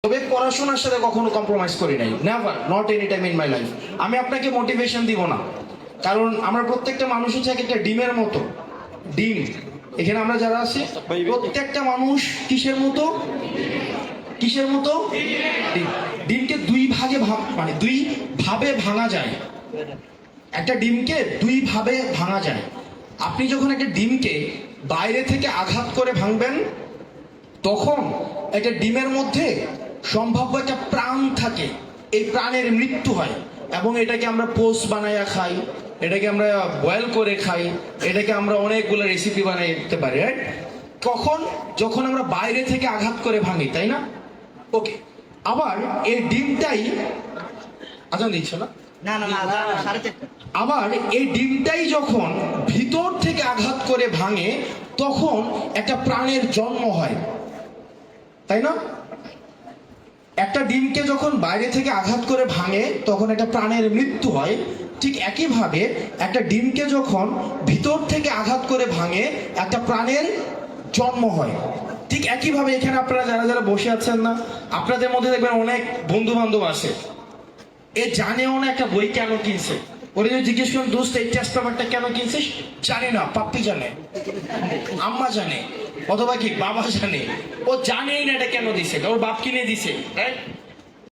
তবে পড়াশোনার সাথে কখনো কম্প্রোমাইজ করি নাই, never, not any time in my life. আমি আপনাকে মোটিভেশন দিব না, কারণ আমরা প্রত্যেকটা মানুষ হচ্ছে এক একটা ডিমের মতো। ডিম, এখানে আমরা যারা আছি প্রত্যেকটা মানুষ কিসের মতো? কিসের মতো? ডিম। ডিমকে দুই ভাগে মানে দুই ভাবে ভাঙা যায়। একটা ডিমকে দুই ভাবে ভাঙা যায়। আপনি যখন একটা ডিমকে বাইরে থেকে আঘাত করে ভাঙবেন, তখন একটা ডিমের মধ্যে সম্ভাব্য একটা প্রাণ থাকে, এই প্রাণের মৃত্যু হয়, এবং এটাকে আমরা পোস্ট বানাইয়া খাই, এটাকে আমরা বয়েল করে খাই, এটাকে আমরা অনেকগুলো রেসিপি বানাইতে পারি, রাইট? কখন? যখন আমরা বাইরে থেকে আঘাত করে ভাঙি, তাই না? ওকে, আবার এই ডিমটাই আজান দিচ্ছে না? আবার এই ডিমটাই যখন ভিতর থেকে আঘাত করে ভাঙে, তখন একটা প্রাণের জন্ম হয়, তাই না? একটা ডিমকে যখন বাইরে থেকে আঘাত করে ভাঙে, তখন একটা প্রাণের মৃত্যু হয়। ঠিক একইভাবে একটা ডিমকে যখন ভিতর থেকে আঘাত করে ভাঙে, একটা প্রাণের জন্ম হয়। ঠিক একইভাবে এখানে আপনারা যারা যারা বসে আছেন না, আপনাদের মধ্যে দেখবেন অনেক বন্ধু বান্ধব আছে, এ জানেও না একটা বই কেন কিনছে। ওরে যদি জিজ্ঞেস করেন, দোস্ত এই টেস্ট পেপারটা কেন কিনছিস? জানি না। পাপ্পি জানে, আম্মা জানে, অথবা কি বাবা জানে, ও জানেই না এটা কেন দিছে, ওর বাপ কিনে দিছে, রাইট?